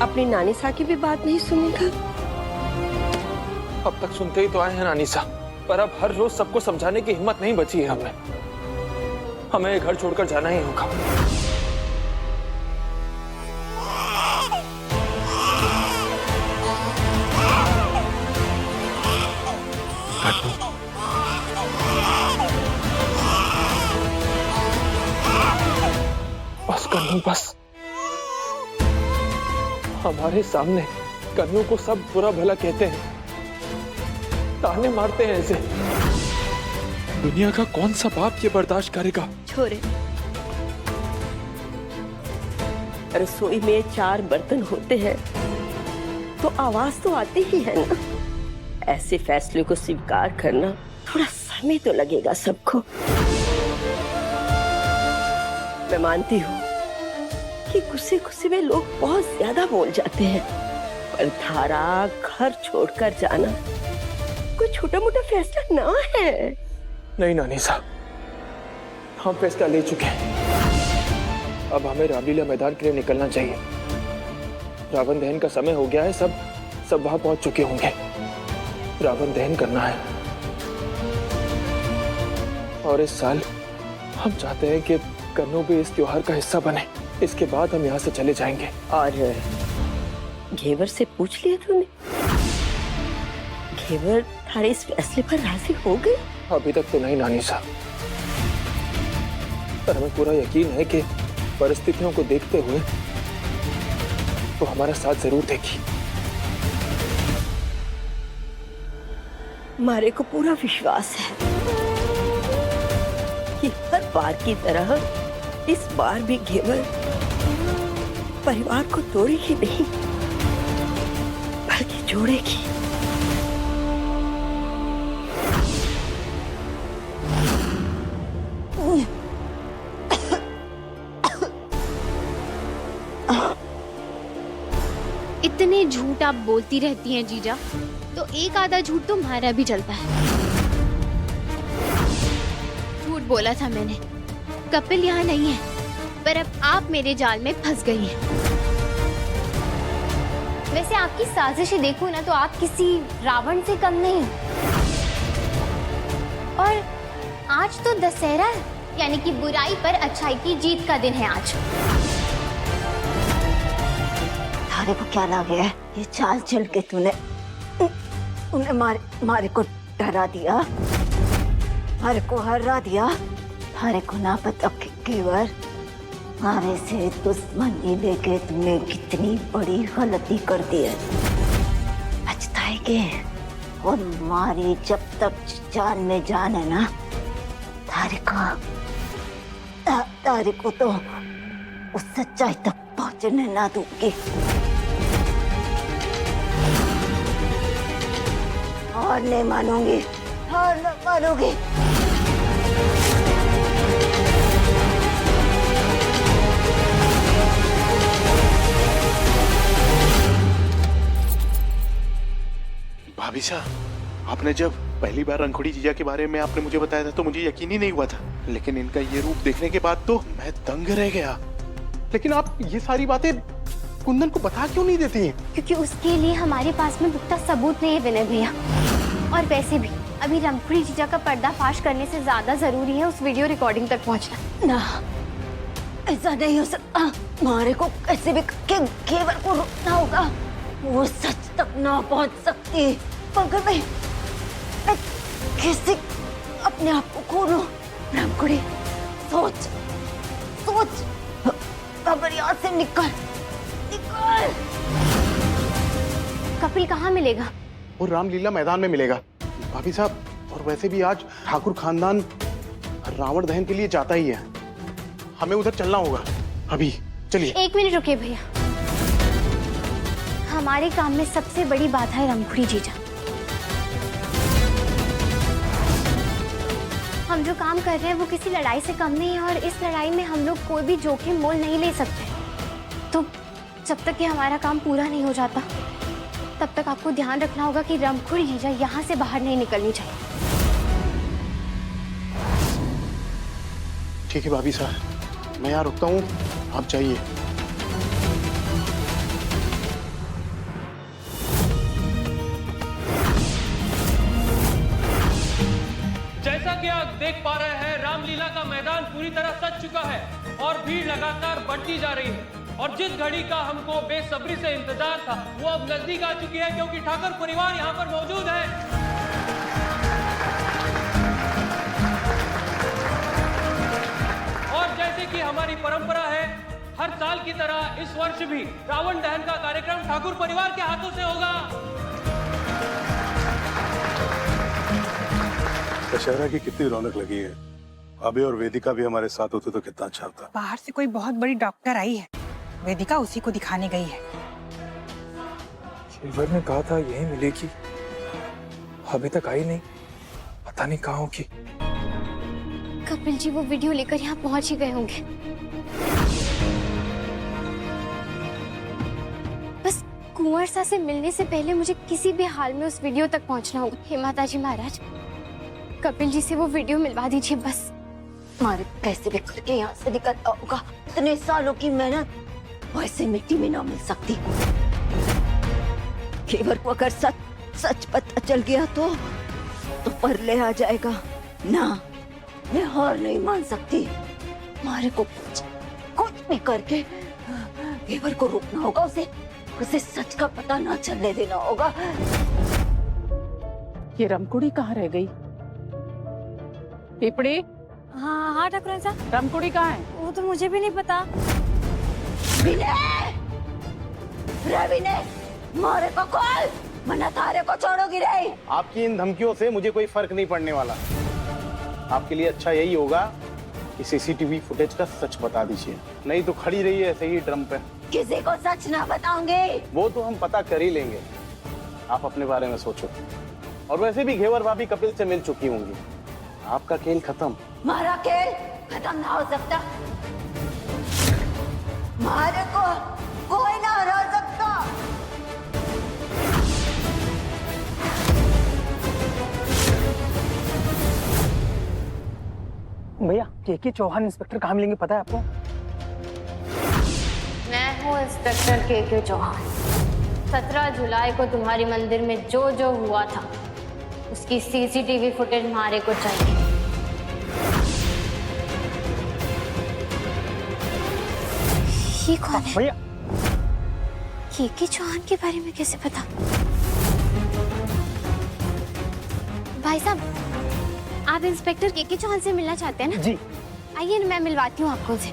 अपनी नानी सा की भी बात नहीं सुनेगा? अब तक सुनते ही तो आए हैं नानी सा, पर अब हर रोज सबको समझाने की हिम्मत नहीं बची है हमें। हमें घर छोड़कर जाना ही होगा। बस कन्नू, बस। हमारे सामने कन्नू को सब बुरा भला कहते हैं, ताने मारते हैं ऐसे। दुनिया का कौन सा बाप ये बर्दाश्त करेगा? छोरे, रसोई में 4 बर्तन होते हैं तो आवाज तो आती ही है ना। ऐसे फैसले को स्वीकार करना थोड़ा समय तो लगेगा सबको। मैं मानती हूँ कि गुस्से गुस्से में लोग बहुत ज्यादा बोल जाते हैं, पर धारा घर छोड़कर जाना कोई छोटा मोटा फैसला ना है। नहीं नानी साहब, हम फैसला ले चुके हैं। अब हमें रामलीला मैदान के लिए निकलना चाहिए। रावण दहन का समय हो गया है, सब वहां पहुंच चुके होंगे। रावण दहन करना है और इस साल हम चाहते हैं कि कन्नू भी इस त्योहार का हिस्सा बने। इसके बाद हम यहाँ से चले जाएंगे। और घेवर से पूछ लिया तूने? घेवर थारे इस फैसले पर राजी हो गए? अभी तक तो नहीं नानी साहब, पर हमें पूरा यकीन है कि परिस्थितियों को देखते हुए वो हमारा साथ जरूर देगी। मारे को पूरा विश्वास है कि हर बार की तरह इस बार भी घेवर परिवार को तोड़ेगी नहीं, बल्कि जोड़ेगी। इतने झूठ आप बोलती रहती हैं जीजा, तो एक आधा झूठ तो हमारा भी चलता है। झूठ बोला था मैंने, कपिल यहाँ नहीं है, पर अब आप मेरे जाल में फंस गई हैं। वैसे आपकी साजिशें देखो ना तो आप किसी रावण से कम नहीं हो। और आज तो दशहरा है, यानी कि बुराई पर अच्छाई की जीत का दिन है आज। थारे को क्या लग गया है? ये चाल चल के तूने उन्हें मारे को डरा दिया, मारे को हरा दिया। थारे को ना पता केवल मारे से दुश्मनी लेके तूने कितनी बड़ी गलती कर दी है। पछताएगे। और मारी जब तक जान में जान है ना, तारे को तो उस सच्चाई तक पहुंचने ना दूंगी। और नहीं मानूंगी, और नहीं मानूंगी। भाभी साहब, आपने जब पहली बार रंगोड़ी जीजा के बारे में आपने मुझे बताया था तो मुझे यकीन ही नहीं हुआ था, लेकिन इनका ये रूप देखने के बाद तो मैं दंग रह गया। लेकिन आप ये सारी बातें कुंदन को बता क्यों नहीं देती हैं? क्योंकि उसके लिए हमारे पास में पुख्ता सबूत नहीं है विनय भैया। और वैसे भी अभी रंगोड़ी जीजा का पर्दाफाश करने से ज्यादा जरूरी है उस वीडियो रिकॉर्डिंग तक पहुंचना। ना, ऐसा नहीं हो सकता। मारे को कैसे भी घेवर को रोकना होगा। वो सच तक ना पहुंच सकती। मगर मैं कैसे अपने आप को खोलूं? रंगोड़ी, सोच। अगर यहाँ से निकल। कपिल कहाँ मिलेगा? वो रामलीला मैदान में मिलेगा भाभी साहब। और वैसे भी आज ठाकुर खानदान रावण दहन के लिए जाता ही है, हमें उधर चलना होगा। अभी चलिए। 1 मिनट रुकिए भैया, हमारे काम में सबसे बड़ी बाधा है रंगोड़ी जीजा। हम जो काम कर रहे हैं वो किसी लड़ाई से कम नहीं है, और इस लड़ाई में हम लोग कोई भी जोखिम मोल नहीं ले सकते। तो जब तक कि हमारा काम पूरा नहीं हो जाता तब तक आपको ध्यान रखना होगा कि रंगोड़ी जीजा यहाँ से बाहर नहीं निकलनी चाहिए। ठीक है भाभी साहब, मैं यहाँ रुकता हूँ, आप जाइए। पा रहे हैं रामलीला का मैदान पूरी तरह सज चुका है और भीड़ लगातार बढ़ती जा रही है। और जिस घड़ी का हमको बेसब्री से इंतजार था वो अब नजदीक आ चुकी है, क्योंकि ठाकुर परिवार यहाँ पर मौजूद है। और जैसे कि हमारी परंपरा है, हर साल की तरह इस वर्ष भी रावण दहन का कार्यक्रम ठाकुर परिवार के हाथों से होगा। दशहरा की कितनी रौनक लगी है। अभी और वेदिका भी हमारे साथ होते तो कितना अच्छा होता। बाहर से कोई बहुत बड़ी डॉक्टर आई है, वेदिका उसी को दिखाने गई है। सिल्वर ने कहा था यही मिलेगी, अभी तक आई नहीं, पता नहीं कहाँ होगी। कपिल जी वो वीडियो लेकर यहाँ पहुंच ही गए होंगे। बस कुंवर सा से मिलने से पहले मुझे किसी भी हाल में उस वीडियो तक पहुंचना होगा। हे माता जी महाराज, कपिल जी से वो वीडियो मिलवा दीजिए बस। मारे कैसे भी करके यहाँ से निकलना होगा। इतने सालों की मेहनत वैसे मिट्टी में ना मिल सकती। केवल को अगर सच पता चल गया तो परले आ जाएगा ना। मैं हार नहीं मान सकती। मारे को कुछ भी करके केवल को रोकना होगा। उसे सच का पता ना चलने देना होगा। ये रमकुड़ी कहाँ रह गई? पिपड़ी, हाँ हाँ ठाकुर साहब, रमकुड़ी कहाँ है? वो तो मुझे भी नहीं पता। रवि ने मारे को कॉल मना तारे को छोड़ोगी नहीं। आपकी इन धमकियों से मुझे कोई फर्क नहीं पड़ने वाला। आपके लिए अच्छा यही होगा कि सीसीटीवी फुटेज का सच बता दीजिए, नहीं तो खड़ी रही है ऐसे ही ड्रम पे। किसी को सच ना बताऊंगी। वो तो हम पता कर ही लेंगे, आप अपने बारे में सोचो। और वैसे भी घेवर भाभी कपिल से मिल चुकी होंगी, आपका खेल खत्म। हमारा खेल खत्म ना हो सकता। मारे को कोई ना हरा सकता। भैया के चौहान इंस्पेक्टर कहाँ मिलेंगे पता है आपको? मैं हूँ इंस्पेक्टर के चौहान। 17 जुलाई को तुम्हारी मंदिर में जो जो हुआ था उसकी सीसीटीवी फुटेज हमारे को चाहिए। ये कौन है? भैया के चौहान के बारे में कैसे पता? भाई साहब, आप इंस्पेक्टर के चौहान से मिलना चाहते हैं ना? जी। आइए ना, मैं मिलवाती हूँ आपको उनसे।